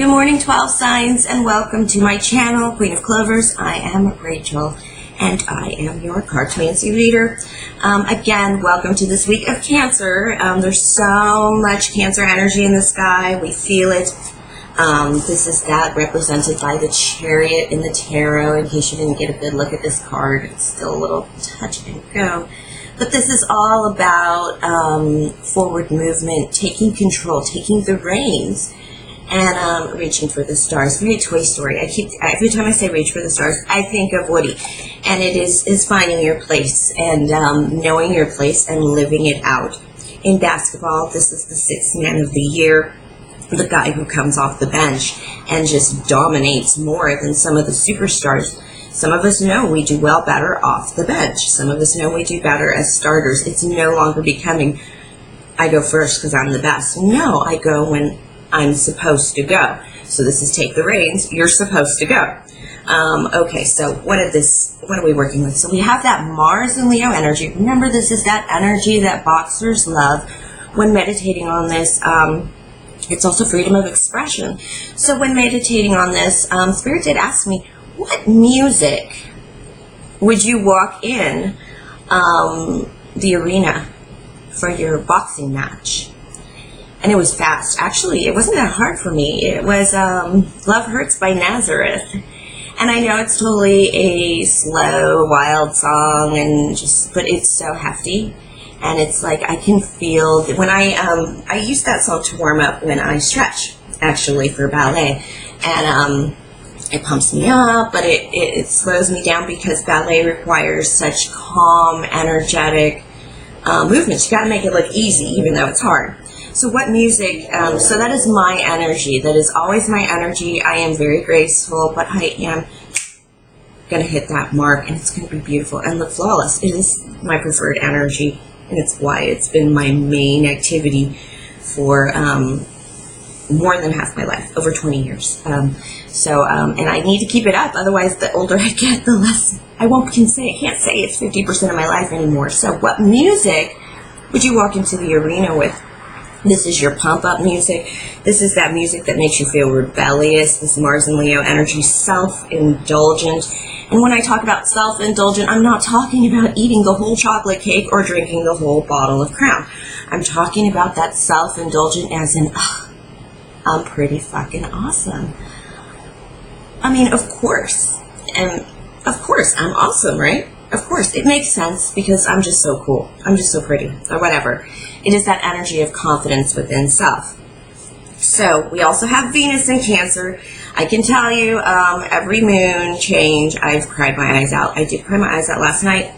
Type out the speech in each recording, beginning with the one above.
Good morning, 12 signs, and welcome to my channel, Queen of Clovers. I am Rachel, and I am your cartomancy reader. Again, welcome to this week of Cancer. There's so much Cancer energy in the sky. We feel it. This is that represented by the Chariot in the tarot. In case you didn't get a good look at this card, it's still a little touch and go. But this is all about forward movement, taking control, taking the reins, and reaching for the stars. Very Toy Story. Every time I say reach for the stars, I think of Woody, and it is finding your place and knowing your place and living it out. In basketball, this is the sixth man of the year, the guy who comes off the bench and just dominates more than some of the superstars. Some of us know we do well better off the bench. Some of us know we do better as starters. It's no longer becoming, I go first because I'm the best. No, I go when I'm supposed to go. So this is take the reins. You're supposed to go. Okay, so what are we working with? So we have that Mars and Leo energy. Remember, this is that energy that boxers love. When meditating on this, it's also freedom of expression. So when meditating on this, Spirit did ask me, what music would you walk in the arena for your boxing match? And it was fast. Actually, it wasn't that hard for me. It was Love Hurts by Nazareth. And I know it's totally a slow, wild song, but it's so hefty. And it's like I can feel, when I use that song to warm up when I stretch, actually, for ballet. And it pumps me up, but it slows me down because ballet requires such calm, energetic movements. You gotta make it look easy, even though it's hard. So what music, so that is my energy. That is always my energy. I am very graceful, but I am going to hit that mark, and it's going to be beautiful and look flawless. It is my preferred energy, and it's why it's been my main activity for more than half my life, over 20 years. And I need to keep it up. Otherwise, the older I get, the less I can't say it's 50% of my life anymore. So what music would you walk into the arena with? This is your pump-up music. This is that music that makes you feel rebellious. This Mars and Leo energy, self-indulgent. And when I talk about self-indulgent, I'm not talking about eating the whole chocolate cake or drinking the whole bottle of Crown. I'm talking about that self-indulgent as in, I'm pretty fucking awesome. I mean, of course. And of course, I'm awesome, right? Of course, it makes sense because I'm just so cool. I'm just so pretty, or whatever. It is that energy of confidence within self. So we also have Venus in Cancer. I can tell you, every moon change, I've cried my eyes out. I did cry my eyes out last night.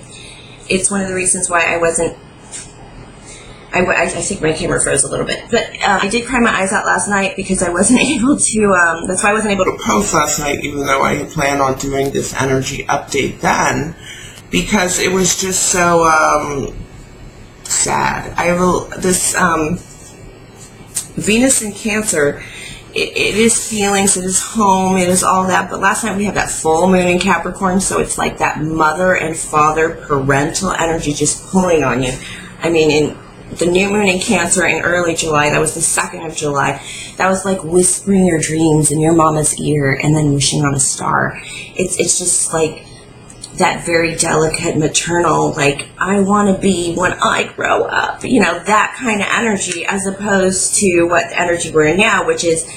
It's one of the reasons why I wasn't, I think my camera froze a little bit, but I did cry my eyes out last night because I wasn't able to, that's why I wasn't able to post last night, even though I had planned on doing this energy update then, because it was just so sad. I have this Venus in Cancer. It is feelings, it is home, it is all that. But last night we had that full moon in Capricorn, so it's like that mother and father parental energy just pulling on you. I mean, in the new moon in Cancer in early July, that was the 2nd of July, that was like whispering your dreams in your mama's ear and then wishing on a star. It's just like that very delicate maternal, like, I want to be when I grow up, you know, that kind of energy, as opposed to what energy we're in now, which is,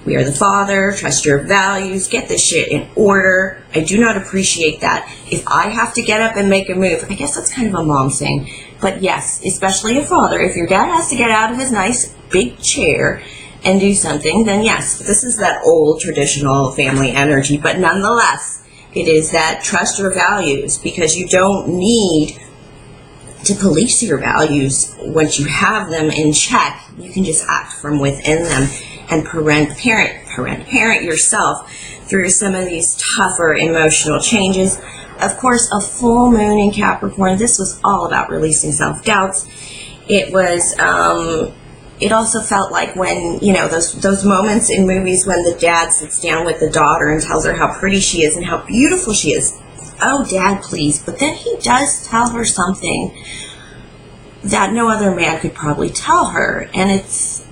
we are the father, trust your values, get this shit in order. I do not appreciate that. If I have to get up and make a move, I guess that's kind of a mom thing, but yes, especially a father, if your dad has to get out of his nice big chair and do something, then yes, this is that old traditional family energy, but nonetheless, it is that trust your values, because you don't need to police your values. Once you have them in check, you can just act from within them and parent yourself through some of these tougher emotional changes. Of course, a full moon in Capricorn, this was all about releasing self-doubts. It was, it also felt like when, you know, those moments in movies when the dad sits down with the daughter and tells her how pretty she is and how beautiful she is. Oh, Dad, please. But then he does tell her something that no other man could probably tell her. And it's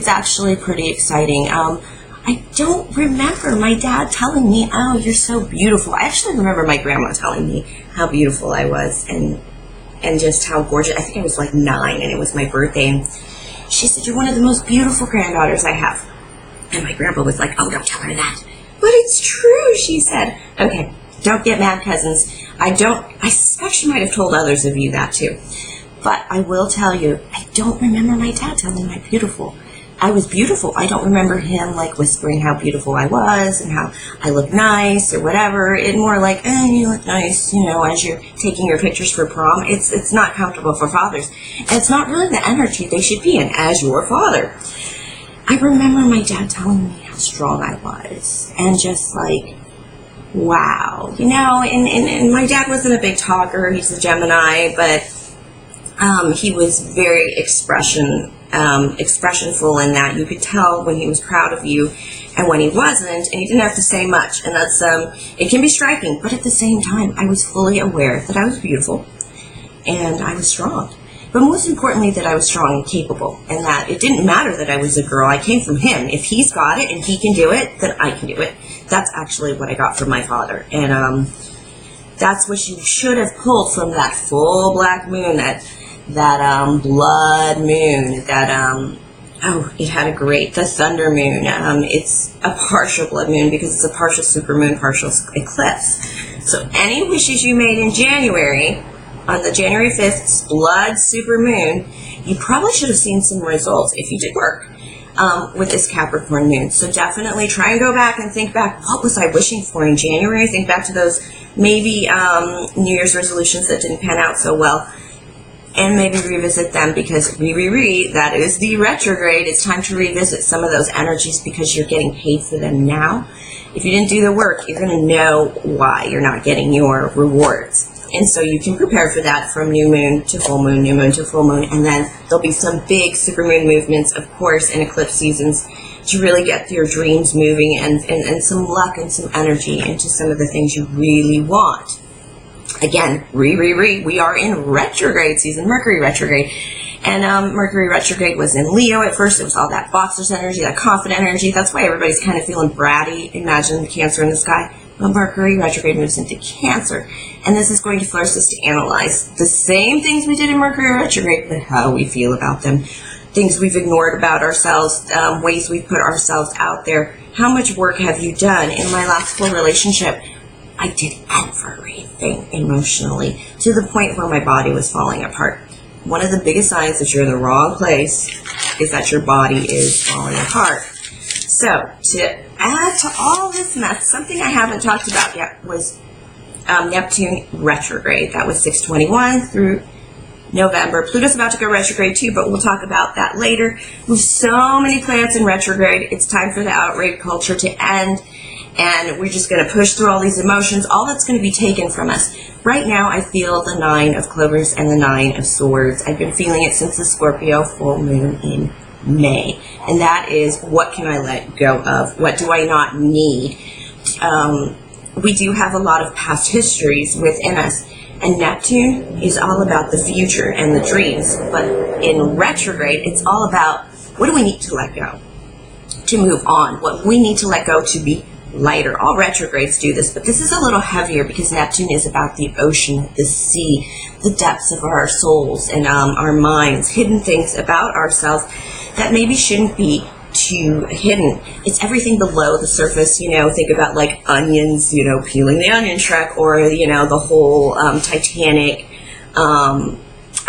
actually pretty exciting. I don't remember my dad telling me, oh, you're so beautiful. I actually remember my grandma telling me how beautiful I was and just how gorgeous. I think I was like 9 and it was my birthday. And she said, you're one of the most beautiful granddaughters I have. And my grandpa was like, oh, don't tell her that. But it's true, she said. Okay, don't get mad, cousins. I suspect she might have told others of you that too. But I will tell you, I don't remember my dad telling me I was beautiful. I don't remember him like whispering how beautiful I was and how I look nice or whatever. It more like, you look nice, as you're taking your pictures for prom. It's not comfortable for fathers. And it's not really the energy they should be in as your father. I remember my dad telling me how strong I was and just like, wow, and my dad wasn't a big talker. He's a Gemini, but he was very expressionful in that you could tell when he was proud of you and when he wasn't, and he didn't have to say much. And that's it can be striking, but at the same time, I was fully aware that I was beautiful and I was strong. But most importantly, that I was strong and capable, and that it didn't matter that I was a girl. I came from him. If he's got it and he can do it, then I can do it. That's actually what I got from my father. And that's what you should have pulled from that full black moon, that blood moon, it had the thunder moon. It's a partial blood moon because it's a partial supermoon, partial eclipse. So any wishes you made in January, on the January 5th blood super moon, you probably should have seen some results if you did work with this Capricorn moon. So definitely try and go back and think back, what was I wishing for in January? Think back to those maybe New Year's resolutions that didn't pan out so well, and maybe revisit them, because that is the retrograde. It's time to revisit some of those energies because you're getting paid for them now. If you didn't do the work, you're going to know why you're not getting your rewards. And so you can prepare for that from new moon to full moon, new moon to full moon, and then there'll be some big supermoon movements, of course, in eclipse seasons to really get your dreams moving and some luck and some energy into some of the things you really want. Again, we are in retrograde season, Mercury retrograde. And Mercury retrograde was in Leo at first. It was all that boxer's energy, that confident energy. That's why everybody's kind of feeling bratty. Imagine the Cancer in the sky. But Mercury retrograde moves into Cancer. And this is going to force us to analyze the same things we did in Mercury retrograde, but how we feel about them. Things we've ignored about ourselves, ways we've put ourselves out there. How much work have you done? In my last full relationship, I did everything emotionally to the point where my body was falling apart. One of the biggest signs that you're in the wrong place is that your body is falling apart. So, to add to all this mess, something I haven't talked about yet was Neptune retrograde. That was 6/21 through November. Pluto's about to go retrograde too, but we'll talk about that later. With so many planets in retrograde, it's time for the outrage culture to end, and we're just going to push through all these emotions. All that's going to be taken from us. Right now, I feel the 9 of Clovers and the 9 of Swords. I've been feeling it since the Scorpio full moon in May, and that is, what can I let go of? What do I not need? We do have a lot of past histories within us, and Neptune is all about the future and the dreams, but in retrograde, it's all about, what do we need to let go to move on? What we need to let go to be lighter. All retrogrades do this, but this is a little heavier because Neptune is about the ocean, the sea, the depths of our souls and our minds, hidden things about ourselves that maybe shouldn't be too hidden. It's everything below the surface. Think about like onions, peeling the onion Shrek, or the whole Titanic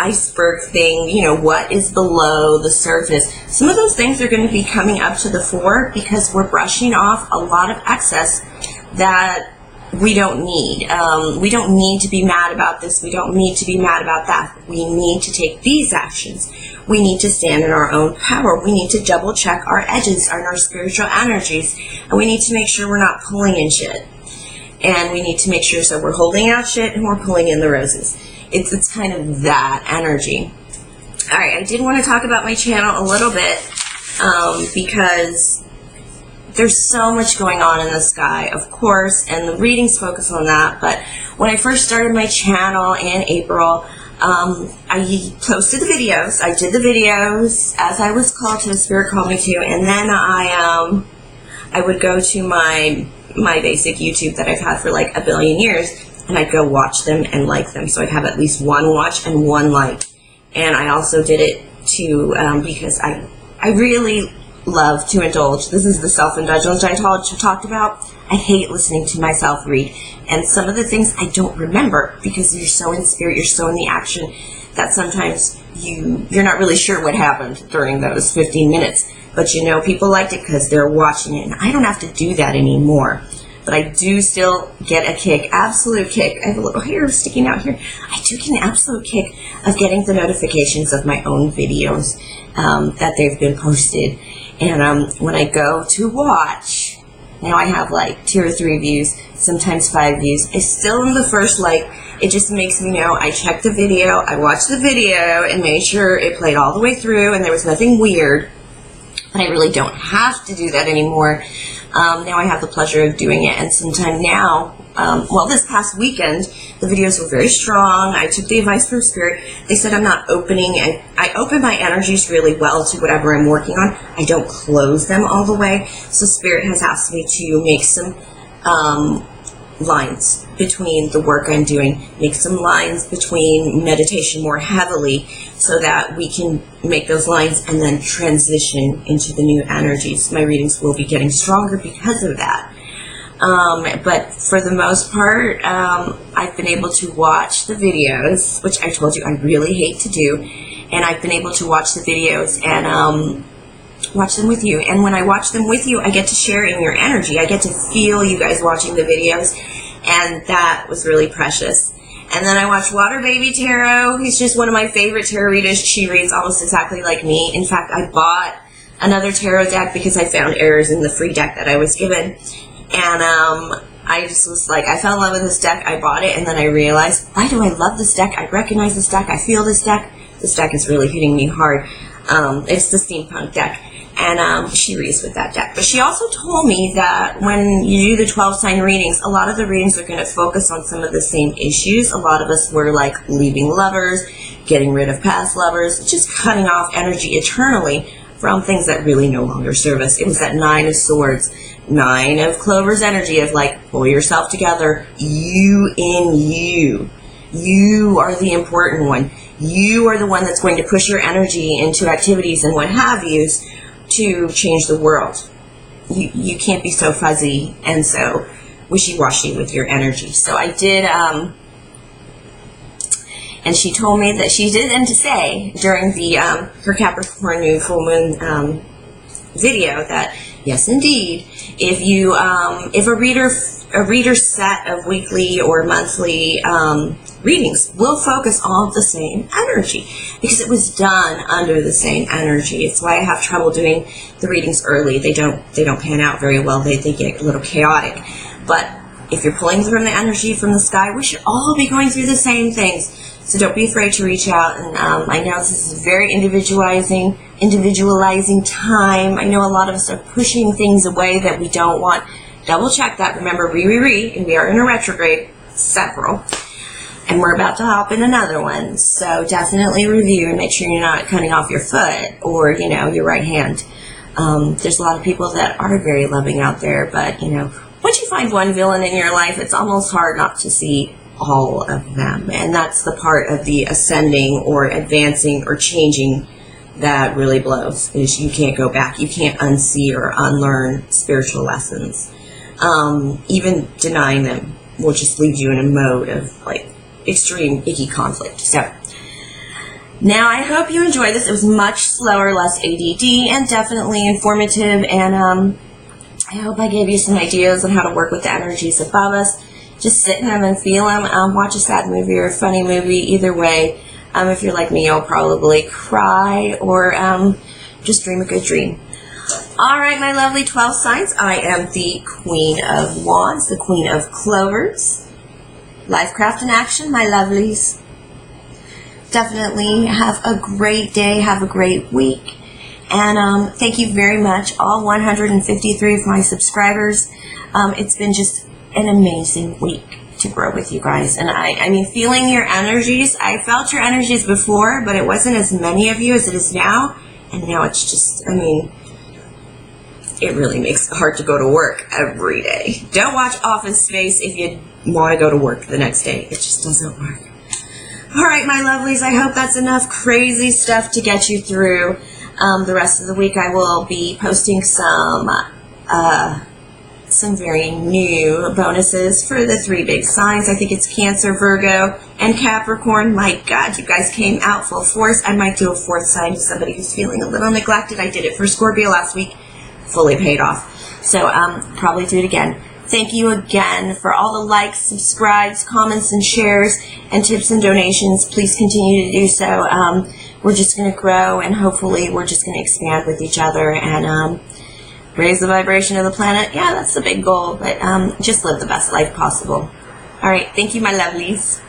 iceberg thing. What is below the surface? Some of those things are going to be coming up to the fore because we're brushing off a lot of excess that we don't need. We don't need to be mad about this. We don't need to be mad about that. We need to take these actions. We need to stand in our own power. We need to double check our edges and our spiritual energies. And we need to make sure we're not pulling in shit. And we need to make sure so we're holding out shit and we're pulling in the roses. It's kind of that energy. All right, I did want to talk about my channel a little bit because there's so much going on in the sky, of course, and the readings focus on that. But when I first started my channel in April, I posted the videos. I did the videos as I was called to, the Spirit called me to, and then I I would go to my basic YouTube that I've had for like a billion years, and I'd go watch them and like them. So I'd have at least one watch and one like. And I also did it to because I really love to indulge. This is the self-indulgence I talked about. I hate listening to myself read, and some of the things I don't remember because you're so in spirit, you're so in the action that sometimes you're not really sure what happened during those 15 minutes. But you know, people liked it because they're watching it, and I don't have to do that anymore. But I do still get a kick, absolute kick. I have a little hair sticking out here. I do get an absolute kick of getting the notifications of my own videos that they've been posted. And when I go to watch, now I have like 2 or 3 views, sometimes 5 views. It's still in the first like. It just makes me know I checked the video, I watched the video, and made sure it played all the way through, and there was nothing weird. But I really don't have to do that anymore. Now I have the pleasure of doing it, and sometime now, well, this past weekend, the videos were very strong. I took the advice from Spirit. They said I'm not opening, and I open my energies really well to whatever I'm working on. I don't close them all the way. So Spirit has asked me to make some lines between the work I'm doing, make some lines between meditation more heavily so that we can make those lines and then transition into the new energies. My readings will be getting stronger because of that. But for the most part, I've been able to watch the videos, which I told you I really hate to do, and I've been able to watch the videos and watch them with you. And when I watch them with you, I get to share in your energy. I get to feel you guys watching the videos, and that was really precious. And then I watch Water Baby Tarot. He's just one of my favorite tarot readers. She reads almost exactly like me. In fact, I bought another tarot deck because I found errors in the free deck that I was given. And I just was like, I fell in love with this deck. I bought it, and then I realized, why do I love this deck? I recognize this deck. I feel this deck. This deck is really hitting me hard. It's the steampunk deck. And she reads with that deck. But she also told me that when you do the 12-sign readings, a lot of the readings are going to focus on some of the same issues. A lot of us were like leaving lovers, getting rid of past lovers, just cutting off energy eternally from things that really no longer serve us. It was that 9 of Swords, 9 of Clovers energy of like, pull yourself together. You in you. You are the important one. You are the one that's going to push your energy into activities and what have yous to change the world. You can't be so fuzzy and so wishy-washy with your energy. So I did, and she told me that she did, and to say during the her Capricorn new full moon video that yes, indeed, if you if a reader's set of weekly or monthly readings will focus on the same energy because it was done under the same energy. It's why I have trouble doing the readings early. They don't pan out very well. They get a little chaotic. But if you're pulling from the energy from the sky, we should all be going through the same things. So don't be afraid to reach out. And I know this is very individualizing time. I know a lot of us are pushing things away that we don't want. Double check that. Remember, and we are in a retrograde, several. And we're about to hop in another one. So definitely review and make sure you're not cutting off your foot or, you know, your right hand. There's a lot of people that are very loving out there, but, you know, once you find one villain in your life, it's almost hard not to see all of them. And that's the part of the ascending or advancing or changing that really blows, is you can't go back. You can't unsee or unlearn spiritual lessons. Even denying them will just leave you in a mode of, like, extreme icky conflict. So now I hope you enjoyed this. It was much slower, less ADD, and definitely informative, and I hope I gave you some ideas on how to work with the energies above us. Just sit in them and feel them. Watch a sad movie or a funny movie. Either way, if you're like me, you'll probably cry or just dream a good dream. All right, my lovely 12 signs. I am the Queen of Wands, the Queen of Clovers. Life, craft, and action, my lovelies. Definitely have a great day. Have a great week. And thank you very much, all 153 of my subscribers. It's been just an amazing week to grow with you guys. And I mean, feeling your energies. I felt your energies before, but it wasn't as many of you as it is now. And now it's just, I mean, it really makes it hard to go to work every day. Don't watch Office Space if you want to go to work the next day. It just doesn't work. All right, my lovelies, I hope that's enough crazy stuff to get you through the rest of the week. I will be posting some very new bonuses for the 3 big signs. I think it's Cancer, Virgo, and Capricorn. My God, you guys came out full force. I might do a 4th sign to somebody who's feeling a little neglected. I did it for Scorpio last week. Fully paid off. So probably do it again. Thank you again for all the likes, subscribes, comments, and shares, and tips and donations. Please continue to do so. We're just going to grow, and hopefully we're just going to expand with each other and raise the vibration of the planet. Yeah, that's the big goal, but just live the best life possible. All right, thank you, my lovelies.